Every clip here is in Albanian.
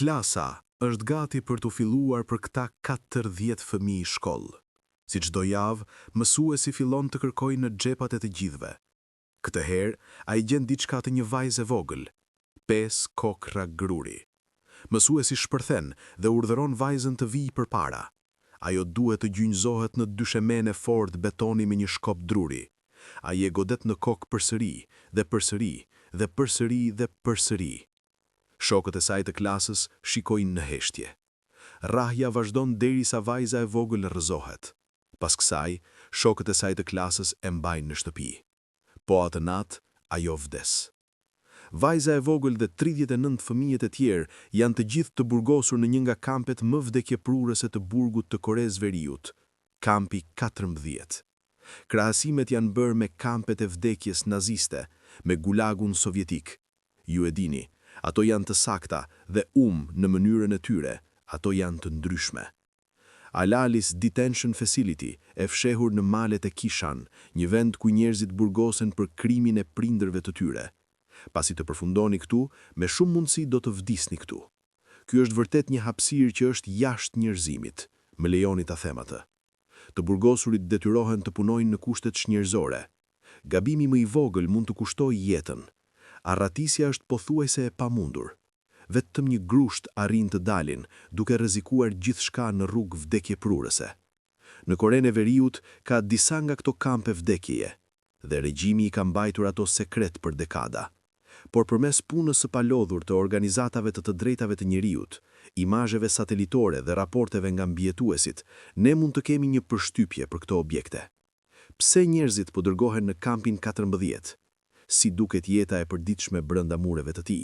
Klasa është gati për të filluar për këta 40 fëmijë shkollë. Si çdo javë, mësuesi fillon të kërkojë në xhepat e të gjithëve. Këtë herë, ai gjen diçka të një vajze vogël, 5 kokra gruri. Mësuesi shpërthen dhe urdhëron vajzën të vijë përpara. Ajo duhet të gjynjëzohet në dyshemene fort betoni me një shkop druri. Ai e godet në kokë përsëri, dhe përsëri, dhe përsëri, dhe përsëri. Shokët e saj të klasës shikojnë në heshtje. Rrahja vazhdon derisa vajza e vogël rrëzohet. Pas kësaj, shokët e saj të klasës e mbajnë në shtëpi. Po atë natë, ajo vdes. Vajza e vogël dhe 39 fëmijët e tjerë janë të gjithë të burgosur në një nga kampet më vdekjeprurëse të burgut të Koreas Veriut, kampi 14. Krahasimet janë bërë me kampet e vdekjes naziste, me gulagun sovjetik. Ju e dini, ato janë të sakta dhe në mënyrën e tyre, ato janë të ndryshme. Alalis Detention Facility e fshehur në malet e Kishan, një vend ku njerëzit burgosen për krimin e prindërve të tyre. Pasi të përfundoni këtu, me shumë mundësi do të vdisni këtu. Ky është vërtet një hapësirë që është jashtë njerëzimit, më lejoni ta them atë. Të burgosurit detyrohen të punojnë në kushtet shnjërzore. Gabimi më i vogël mund të kushtojë jetën. Arratisja është pothuajse e pamundur. Vetëm një grusht arrin të dalin, duke rrezikuar gjithçka në rrugë vdekjeprurëse. Në Korenë e Veriut ka disa nga këto kampe vdekjeje, dhe regjimi i ka mbajtur ato sekret për dekada. Por përmes punës së palodhur të organizatave të drejtave të njerëzit, imazheve satelitore dhe raporteve nga mbijetuesit, ne mund të kemi një përshtypje për këto objekte. Pse njerëzit po dërgohen në kampin 14? Si duket jeta e përditshme brenda mureve të tij?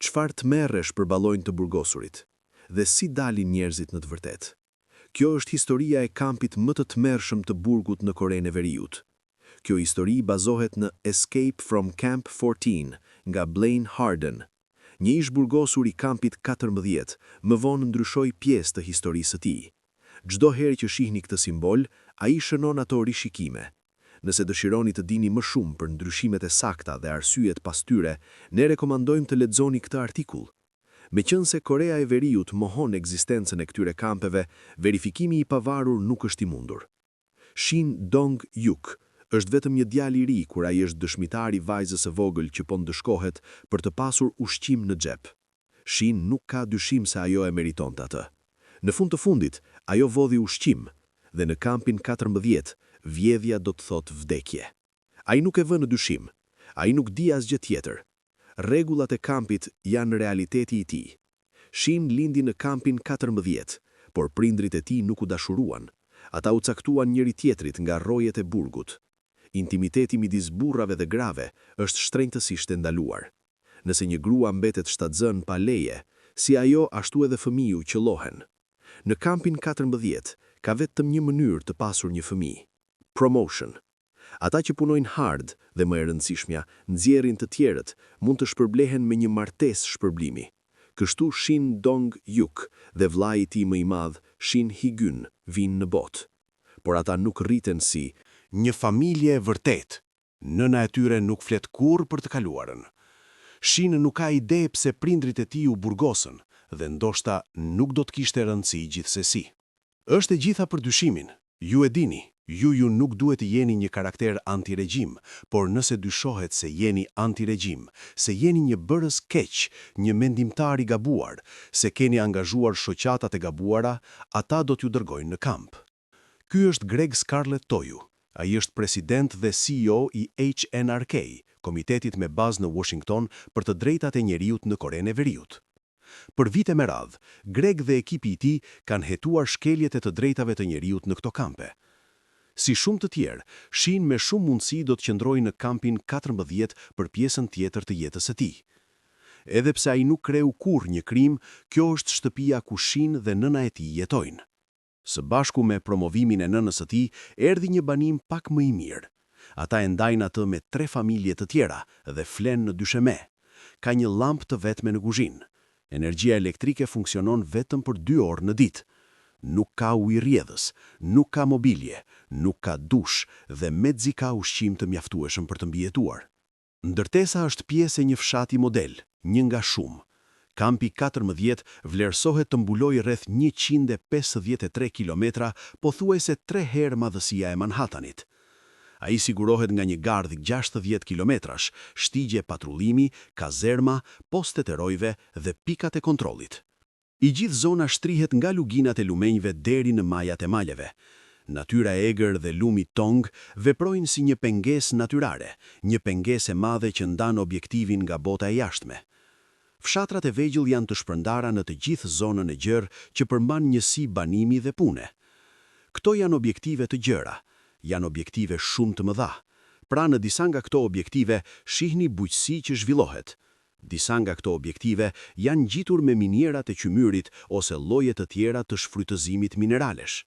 Çfarë tmerresh përballojnë të burgosurit? Dhe si dalin njerëzit në të vërtetë? Kjo është historia e kampit më të tmerrshëm të burgut në Korenë e Veriut. Kjo histori bazohet në Escape from Camp 14 nga Blaine Harden. Një ish burgosur i kampit 14 më vonë ndryshoi pjesë të historisë së tij. Çdo herë që shihni këtë simbol, ai shënon ato rishikime. Nëse dëshironi të dini më shumë për ndryshimet e sakta dhe arsyet pas tyre, ne rekomandojmë të lexoni këtë artikull. Meqense Korea e Veriut mohon ekzistencën e këtyre kampeve, verifikimi i pavarur nuk është i mundur. Shin Dong-yuk është vetëm një djalë i ri kur ai është dëshmitar i vajzës së vogël që po ndëshkohet për të pasur ushqim në xhep. Shin nuk ka dyshim se ajo e meritonte atë. Në fund të fundit, ajo vodhi ushqim, dhe në kampin 14, vjedhja do të thotë vdekje. Ai nuk e vë në dyshim, ai nuk di asgjë tjetër. Rregullat e kampit janë realiteti i tij. Shin lindi në kampin 14, por prindrit e tij nuk u dashuruan. Ata u caktuan njëri tjetrit nga rrojet e burgut. Intimiteti midis burrave dhe grave është shtrenjtësisht e ndaluar. Nëse një grua mbetet shtatzën pa leje, si ajo ashtu edhe fëmiu qellohen. Në kampin 14 ka vetëm një mënyrë të pasur një fëmijë: promotion. Ata që punojnë hard dhe më e rëndësishmja, nxjerrin të tjerët, mund të shpërblehen me një martesë shpërblimi. Kështu Shin Dong-yuk dhe vllai i tij më i madh, Shin Hee-gun, vinë në botë. Por ata nuk rriten si një familje e vërtet. Nëna e tyre nuk flet kurrë për të kaluarën. Shin nuk ka ide pse prindrit e tij u burgosën dhe ndoshta nuk do të kishte rëndësi gjithsesi. Është e gjitha për dyshimin. Ju e dini, ju nuk duhet të jeni një karakter antiregjim, por nëse dyshohet se jeni antiregjim, se jeni një bërës keq, një mendimtar i gabuar, se keni angazhuar shoqatat e gabuara, ata do t'ju dërgojnë në kamp. Ky është Greg Scarlett Toju. Ai është president dhe CEO i HNRK, komitetit me bazë në Washington për të drejtat e njerëzit në Korenë e Veriut. Për vite me radhë, Greg dhe ekipi i tij kanë hetuar shkeljet e të drejtave të njerëzit në këto kampe. Si shumë të tjerë, Shin me shumë mundësi do të qëndrojë në kampin 14 për pjesën tjetër të jetës së tij. Edhe pse ai nuk kreu kurrë një krim, kjo është shtëpia ku Shin dhe nëna e tij jetojnë. Së bashku me promovimin e nënës së tij, erdhi një banim pak më i mirë. Ata e ndajnë atë me 3 familje të tjera dhe flen në dysheme. Ka një llampë të vetme në kuzhinë. Energjia elektrike funksionon vetëm për 2 orë në ditë. Nuk ka ujë rrjedhës, nuk ka mobilje, nuk ka dush dhe mezzi ka ushqim të mjaftueshëm për të mbijetuar. Ndërtesa është pjesë e një fshati model, një nga shumë. Kampi 14 vlerësohet të mbulojë rreth 153 kilometra, pothuajse 3 herë madhësia e Manhattanit. Ai sigurohet nga një gardh 60 kilometrash, shtigje patrullimi, kazerma, postet e rojve dhe pikat e kontrollit. I gjithë zona shtrihet nga luginat e lumenjve deri në majat e maleve. Natyra e egër dhe lumi tong veprojnë si një pengesë natyrare, një pengesë e madhe që ndan objektivin nga bota e jashtme. Fshatrat e vegjël janë të shpërndara në të gjithë zonën e gjerë që përmban njësi banimi dhe pune. Këto janë objektive të gjëra, janë objektive shumë të mëdha. Pra në disa nga këto objektive shihni bujqësi që zhvillohet. Disa nga këto objektive janë ngjitur me minierat e qymyrit ose lloje të tjera të shfrytëzimit mineralesh.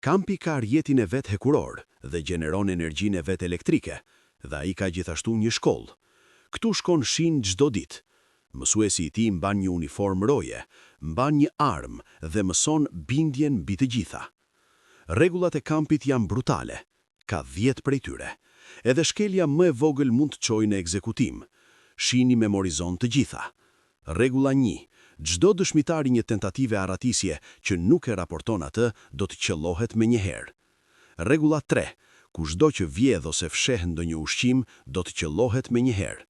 Kampi ka rjetin e vet hekuror dhe gjeneron energjinë e vet elektrike, dhe ai ka gjithashtu një shkollë. Ktu shkon shin çdo ditë. Mësuesi i tij mban një uniform roje, mban një armë dhe mëson bindjen mbi të gjitha. Rregullat e kampit janë brutale, ka 10 prej tyre. Edhe shkelja më e vogël mund të çojë në ekzekutim. Shini memorizon të gjitha. Rregulla 1. Çdo dëshmitar i një tentative arratisje që nuk e raporton atë, do të qellohet menjëherë. Rregulla 3. Kushdo që vjedh ose fsheh ndonjë ushqim, do të qellohet menjëherë.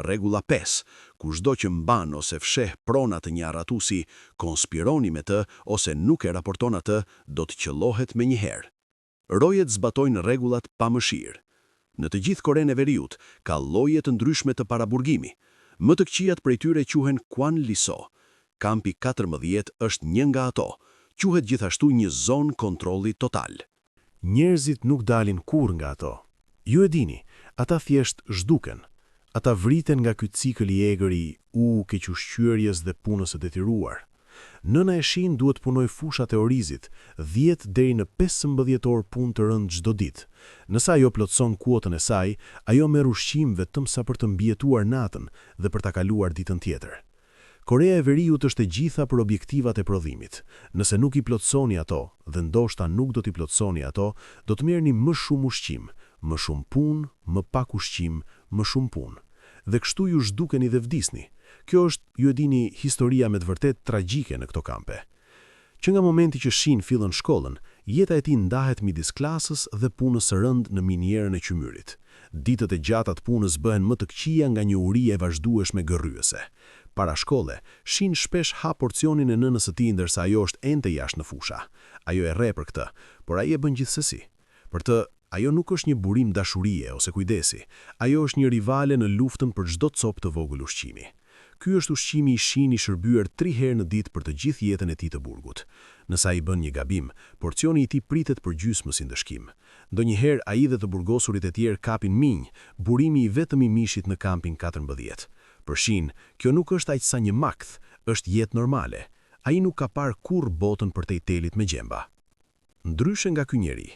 Rregulla 5. Kushdo që mban ose fsheh prona të një arratuesi, konspironi me të ose nuk e raporton atë, do të qellohet menjëherë. Rojet zbatojnë rregullat pa mëshirë. Në të gjithë Korenë e Veriut ka lloje të ndryshme të paraburgimi. Më të këqijat prej tyre quhen Kwanliso. Kampi 14 është një nga ato. Quhet gjithashtu një zonë kontrolli total. Njerëzit nuk dalin kur nga ato. Ju e dini, ata thjesht zhduken. Ata vriten nga ky cikël i egër i keq-ushqyerjes dhe punës së detyruar. Nëna e shin duhet punoj fushat e orizit, 10 deri në 15 orë punë të rëndë çdo ditë. Nëse ajo plotson kuotën e saj, ajo merr ushqim vetëm sa për të mbijetuar natën dhe për ta kaluar ditën tjetër. Korea e Veriut është e gjitha për objektivat e prodhimit. Nëse nuk i plotsoni ato, dhe ndoshta nuk do t'i plotsoni ato, do të merrni më shumë ushqim, më shumë punë, më pak ushqim, më shumë punë. Dhe kështu ju zhdukeni dhe vdisni. Kjo është, ju e dini, historia me të vërtet tragjike në këto kampe. Që nga momenti që shin fillon shkollën, jeta e tij ndahet midis klasës dhe punës së rëndë në minierën e qymyrit. Ditët e gjata të punës bëhen më të këqija nga një uri e vazhdueshme gërryese. Para shkolle, shin shpesh ha porcionin e nënës së tij ndërsa ajo është ende jashtë në fusha. Ajo e rre për këtë, por ai e bën gjithsesi. Për të, ajo nuk është një burim dashurie ose kujdesi. Ajo është një rivale në luftën për çdo copë të vogël ushqimi. Ky është ushqimi i shin i shërbyer 3 herë në ditë për të gjithë jetën e tij të burgut. Nëse ai bën një gabim, porcioni i tij pritet për gjysmë si ndëshkim. Ndonjëherë ai dhe të burgosurit e tjerë kapin minj, burimi i vetëm i mishit në kampin 14. Për shin, kjo nuk është aq sa një makth, është jetë normale. Ai nuk ka parë kurrë botën për te i telit me gjemba. Ndryshe nga ky njeri,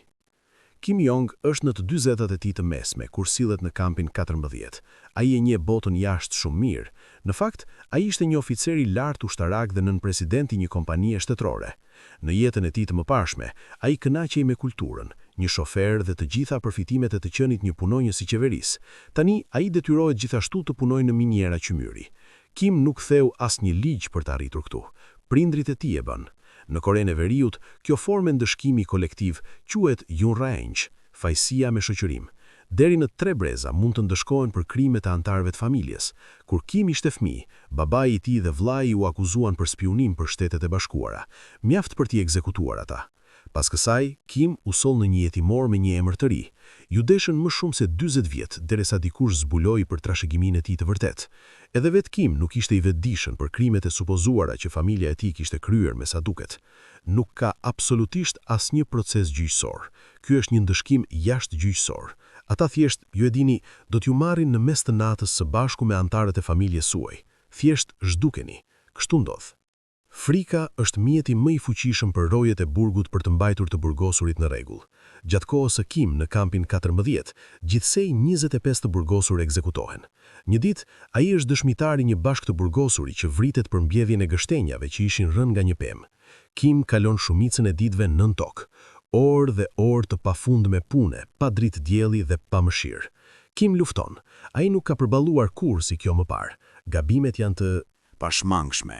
Kim Jong është në të 40-at e tij të mesme kur sillet në kampin 14. Ai e njeh botën jashtë shumë mirë. Në fakt, ai ishte një oficer i lartë ushtarak dhe nën-president i një kompanie shtetërore. Në jetën e tij të mëparshme, ai kënaqej me kulturën, një shofer dhe të gjitha përfitimet e të qenit një punonjës i qeverisë. Tani ai detyrohet gjithashtu të punojë në miniera qymyri. Kim nuk theu asnjë ligj për të arritur këtu. Prindrit e tij e bën. Në Korenë e Veriut, kjo formë ndëshkimi kolektiv quhet yunrange, fajësia me shoqërim. Deri në 3 breza mund të ndëshkohen për krime të antarëve të familjes. Kur Kim ishte fëmijë, babai i tij dhe vllai u akuzuan për spionim për Shtetet e Bashkuara, mjaft për t'i ekzekutuar ata. Pas kësaj, Kim u soll në një jetimor me një emër të ri. Ju deshën më shumë se 40 vjet derisa dikush zbuloi për trashëgiminë e tij të vërtet. Edhe vet Kim nuk ishte i vetëdijshëm për krimet e supozuara që familja e tij kishte kryer me sa duket. Nuk ka absolutisht asnjë proces gjyqësor. Ky është një ndëshkim jashtëgjyqësor. Ata thjesht, ju e dini, do t'ju marrin në mes të natës së bashku me antarët e familjes suaj. Thjesht zhdukeni. Kështu ndodh. Frika është mjeti më i fuqishëm për rojet e burgut për të mbajtur të burgosurit në rregull. Gjatë kohës së Kim në kampin 14, gjithsej 25 të burgosur ekzekutohen. Një ditë, ai është dëshmitar i një bashkë të burgosuri që vritet për mbledhjen e gështenjave që ishin rënë nga një pemë. Kim kalon shumicën e ditëve nën tokë, orë dhe orë të pafundme pune, pa dritë dielli dhe pa mëshirë. Kim lufton. Ai nuk ka përballuar kurrë si kjo më parë. Gabimet janë të pashmangshme,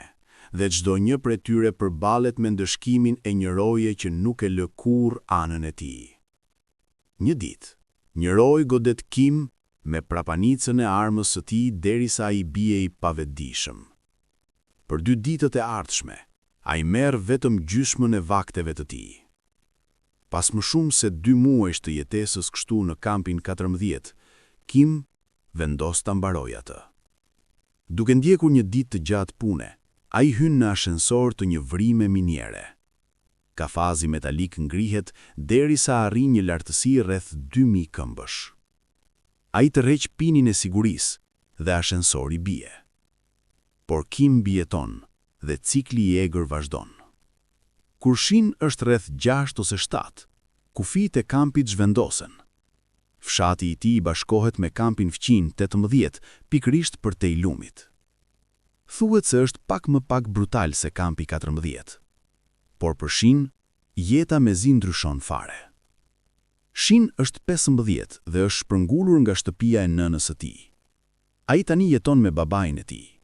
dhe çdo një prej tyre përballet me ndëshkimin e një roje që nuk e lë kurrë anën e tij. Një ditë, një roj godet Kim me prapanicën e armës së tij derisa ai bie i pavetdijshëm. Për 2 ditët e ardhshme, ai merr vetëm gjysmën e vakteve të tij. Pas më shumë se 2 muajsh të jetesës kështu në kampin 14, Kim vendos ta mbarojë atë. Duke ndjekur një ditë të gjatë pune, ai hyn në ashensor të një vrime miniere. Kafazi metalik ngrihet derisa arrin një lartësi rreth 2000 këmbësh. Ai tërheq pinin e sigurisë dhe ashensori bie. Por Kim bieton dhe cikli i egër vazhdon. Kur shin është rreth 6 ose 7, kufijtë e kampit zhvendosen. Fshati i tij bashkohet me kampin fqin 18 pikërisht për te i lumit. Thuhet se është pak më pak brutal se kampi 14. Por për Shin, jeta mezi ndryshon fare. Shin është 15 dhe është shpërngulur nga shtëpia e nënës së tij. Ai tani jeton me babain e tij.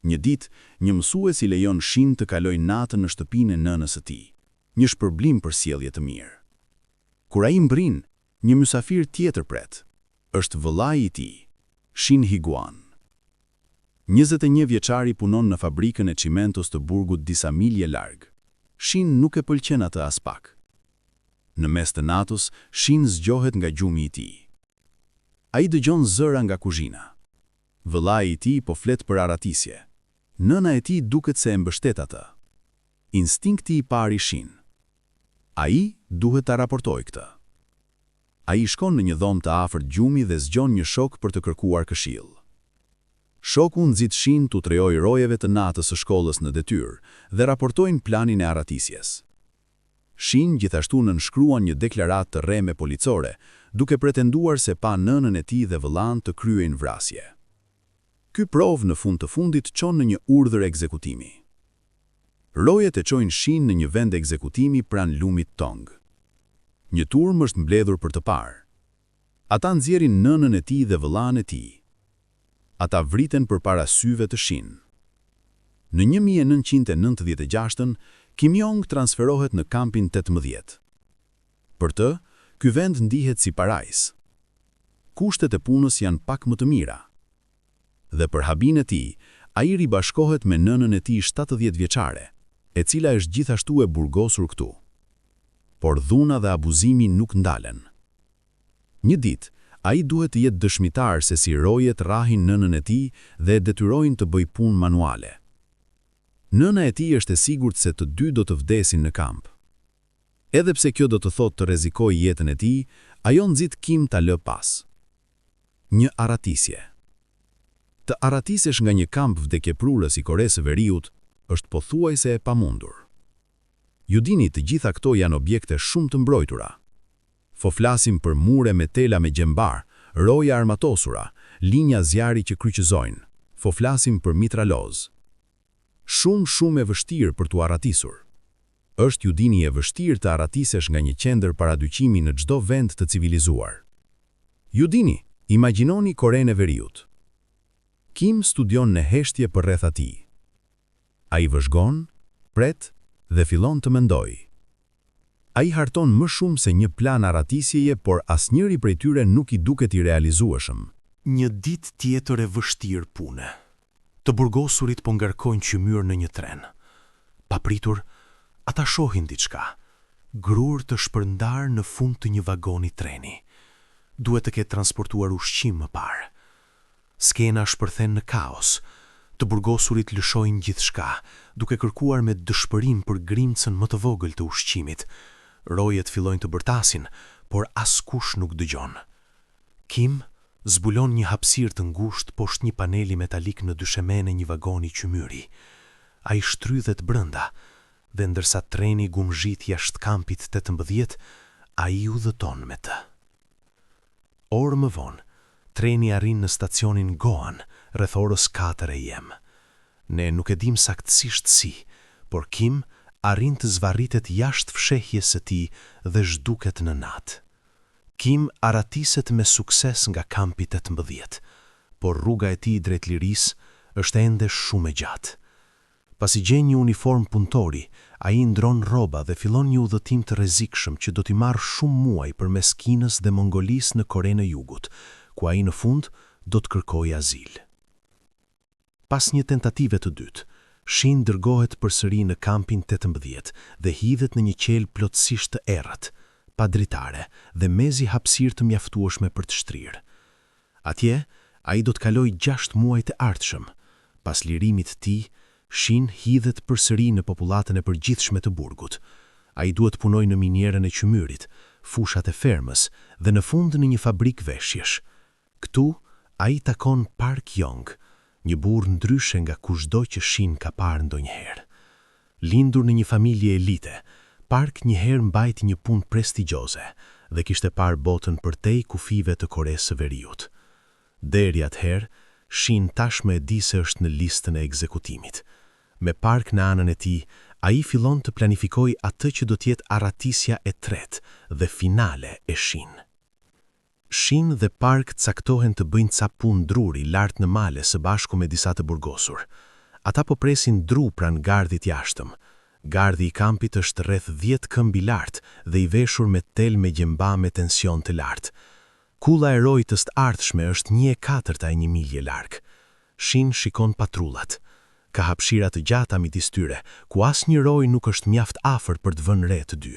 Një ditë, një mësues i lejon Shin të kalojë natën në shtëpinë e nënës së tij, një shpërblim për sjellje të mirë. Kur ai mbrin, një mysafir tjetër pret. Është vëllai i tij, Shin Higuan. 21 vjeçari punon në fabrikën e çimentos të burgut disa milje larg. Shin nuk e pëlqen atë as pak. Në mes të natës, Shin zgjohet nga gjumi i tij. Ai dëgjon zëra nga kuzhina. Vëllai i tij po flet për aratisje. Nëna e tij duket se e mbështet atë. Instinkti i parë i Shin. Ai duhet ta raportojë këtë. Ai shkon në një dhomë të afërt gjumi dhe zgjon një shok për të kërkuar këshill. Shoku nxit Shin t'u trejojë rojeve të natës së shkollës në detyrë dhe raportojnë planin e aratisjes. Shin gjithashtu nënshkruan një deklaratë të rreme policore, duke pretenduar se pa nënën e tij dhe vëllan të kryejnë vrasje. Ky provë në fund të fundit çon në një urdhër ekzekutimi. Rojet e çojnë Shin në një vend ekzekutimi pranë lumit Tong. Një turm është mbledhur për të parë. Ata nxjerrin nënën e tij dhe vëllan e tij. Ata vriten përpara syve të Shin. Në 1996, Kim Jong transferohet në kampin 18. Për të, ky vend ndihet si parajs. Kushtet e punës janë pak më të mira. Dhe për habin e tij, ai ribashkohet me nënën e tij 70 vjeçare, e cila është gjithashtu e burgosur këtu. Por dhuna dhe abuzimi nuk ndalen. Një ditë, ai duhet të jetë dëshmitar se si rojet rrahin nënën e tij dhe e detyrojnë të bëjë punë manuale. Nëna e tij është e sigurt se të dy do të vdesin në kamp. Edhe pse kjo do të thotë të rrezikojë jetën e tij, ajo nxit Kim ta lë pas. Një aratisje. Të aratisesh nga një kamp vdekjeprurës i Koresë së Veriut është pothuajse e pamundur. Ju dini të gjitha këto janë objekte shumë të mbrojtura. Fo flasim për mure me tela me gjembar, roja armatosura, linja zjarri që kryqëzojnë. Fo flasim për mitraloz. Shumë e vështirë për t'u aratisur. Është ju dini e vështirë të aratisesh nga një qendër paradyqimi në çdo vend të civilizuar. Ju dini, imagjinoni Korenë e Veriut. Kim studion në heshtje për rreth atij. Ai vëzhgon, pret dhe fillon të mendojë. Ai harton më shumë se një plan aratisjeje, por asnjëri prej tyre nuk i duket i realizueshëm. Një ditë tjetër e vështirë pune. Të burgosurit po ngarkojnë qymyr në një tren. Papritur, ata shohin diçka. Grur të shpërndar në fund të një vagoni treni. Duhet të ketë transportuar ushqim më parë. Skena shpërthen në kaos. Të burgosurit lëshojnë gjithçka, duke kërkuar me dëshpërim për grimcën më të vogël të ushqimit. Rojet fillojnë të bërtasin, por askush nuk dëgjon. Kim zbulon një hapësirë të ngushtë poshtë një paneli metalik në dyshemene një vagoni qymyri. Ai shtrydhet brenda, dhe ndërsa treni gumzhit jashtë kampit 18, ai udhëton me të. Orë më vonë, treni arrin në stacionin Goan, rreth orës 4 AM. Ne nuk e dim saktësisht si, por Kim arrin të zvarritet jashtë fshehjes së tij dhe zhduket në natë. Kim aratiset me sukses nga kampi 18, por rruga e tij drejt lirisë është ende shumë e gjatë. Pasi gjen një uniform punëtori, ai ndron rroba dhe fillon një udhëtim të rrezikshëm që do t'i marrë shumë muaj përmes Kinës dhe Mongolisë në Korenë e Jugut, ku ai në fund do të kërkojë azil. Pas një tentative të dytë, Shin dërgohet përsëri në kampin 18 dhe hidhet në një qelë plotësisht të errët, pa dritare dhe mezi hapësirë të mjaftueshme për të shtrirë. Atje, ai do të kalojë 6 muaj të ardhshëm. Pas lirimit të tij, Shin hidhet përsëri në popullatën e përgjithshme të burgut. Ai duhet punojë në minierën e qymyrit, fushat e fermës dhe në fund në një fabrik veshjesh. Këtu, ai takon Park Yong, një burr ndryshe nga kushdo që Shin ka parë ndonjëherë. Lindur në një familje elite, Park njëherë mbajti një punë prestigjioze dhe kishte parë botën përtej kufive të Koresë së Veriut. Deri atëherë, Shin tashmë e di se është në listën e ekzekutimit. Me Park në anën e tij, ai fillon të planifikojë atë që do të jetë arratisja e tretë dhe finale e Shin. Shin dhe Park caktohen të bëjnë ca punë druri lart në male së bashku me disa të burgosur. Ata po presin dru pranë gardhit jashtëm. Gardhi i kampit është rreth 10 këmbi lart dhe i veshur me tel me gjemba me tension të lartë. Kulla e rojtës të ardhshme është 1/4 e një milje larg. Shin shikon patrullat. Ka hapësira të gjata midis tyre, ku asnjë roj nuk është mjaft afër për të vënë re të dy.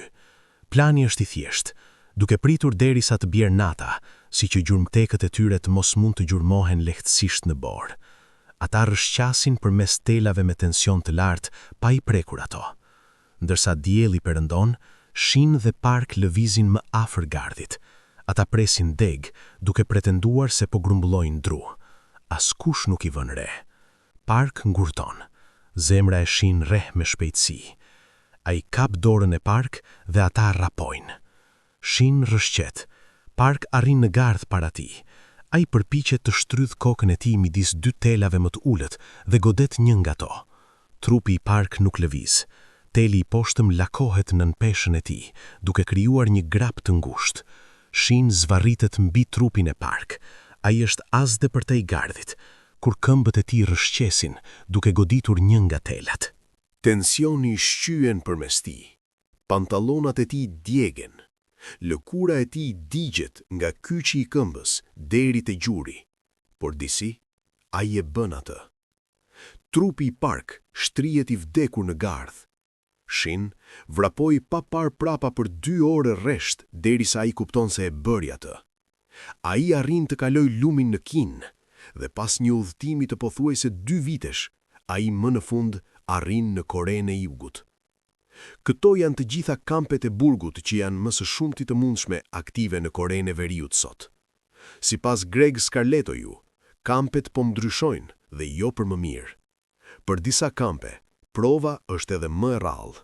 Plani është i thjeshtë, duke pritur derisa të bjerë nata, si që gjurmëtekët e tyre të mos mund të gjurmohen lehtësisht në borë. Ata rrëshqasin përmes telave me tension të lartë, pa i prekur ato. Ndërsa dielli perëndon, Shin dhe Park lëvizin më afër gardhit. Ata presin deg, duke pretenduar se po grumbullojnë dru. Askush nuk i vën re. Park ngurton. Zemra e Shin rreh me shpejtësi. Ai kap dorën e Park dhe ata rapojnë. Shin rrëshqet. Park arrin në gardh para tij. Ai përpiqet të shtrydh kokën e tij midis dy telave më të ulët dhe godet një nga to. Trupi i Park nuk lëviz. Teli i poshtëm lakohet nën peshën e tij, duke krijuar një grap të ngushtë. Shin zvarritet mbi trupin e Park. Ai është azde përtej gardhit, kur këmbët e tij rrëshqesin, duke goditur një nga telat. Tensioni shqyen përmes tij. Pantallonat e tij djegen. Lëkura e tij digjet nga kyçi i këmbës deri te gjuri. Por disi, ai e bën atë. Trupi i Park shtrihet i vdekur në gardh. Shin vrapoi pa parë prapa për 2 orë rresht derisa ai kupton se e bëri atë. Ai arrin të kaloj lumin në Kin dhe pas një udhëtimi të pothuajse 2 vitesh, ai më në fund arrin në Korenë e Jugut. Këto janë të gjitha kampet e burgut që janë më së shumti të mundshme aktive në Korenë e Veriut sot. Sipas Greg Scarletoju, kampet po ndryshojnë dhe jo për më mirë. Për disa kampe, prova është edhe më e rrallë.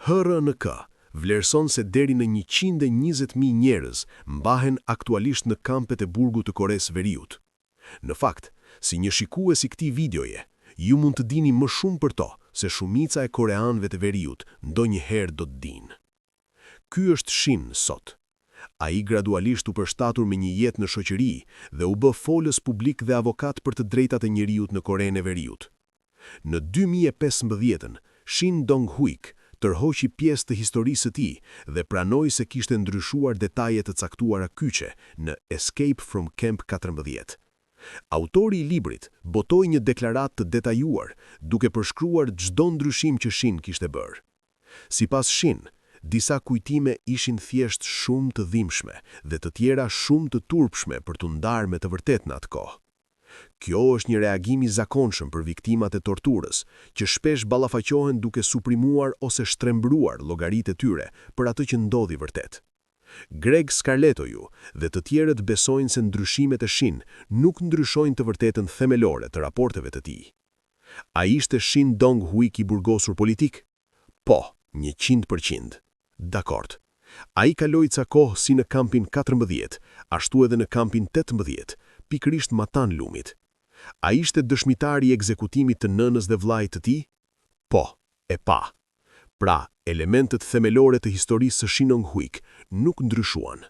HRNK vlerëson se deri në 120.000 njerëz mbahen aktualisht në kampet e burgut të Koresë Veriut. Në fakt, si një shikues i këtij videoje, ju mund të dini më shumë për to se shumica e koreanëve të Veriut ndonjëherë do të dinë. Ky është Shin sot. Ai gradualisht u përshtatur me një jetë në shoqëri dhe u bë folës publik dhe avokat për të drejtat e njerëzit në Korenë e Veriut. Në 2015, Shin Dong-huik tërhoqi pjesë të historisë së tij dhe pranoi se kishte ndryshuar detaje të caktuara kyçe në Escape from Camp 14. Autori i librit botoi një deklaratë të detajuar, duke përshkruar çdo ndryshim që Shin kishte bërë. Sipas Shin, disa kujtime ishin thjesht shumë të dhimbshme dhe të tjera shumë të turpshme për t'u ndarë me të vërtetë në atë kohë. Kjo është një reagim i zakonshëm për viktimat e torturës, që shpesh ballafaqohen duke suprimuar ose shtrembruar llogaritë e tyre për atë që ndodhi vërtet. Greg Scarletoju dhe të tjerët besojnë se ndryshimet e Shin nuk ndryshojnë të vërtetën themelore të raporteve të tij. A ishte Shin Dong-huik i burgosur politik? Po, 100%. Dakord. Ai kaloi ca kohë si në kampin 14, ashtu edhe në kampin 18, pikërisht matan lumit. A ishte dëshmitari i ekzekutimit të nënës dhe vllajt të tij? Po, e pa. Pra, elementet themelore të historisë së Shin Dong-huik nuk ndryshuan.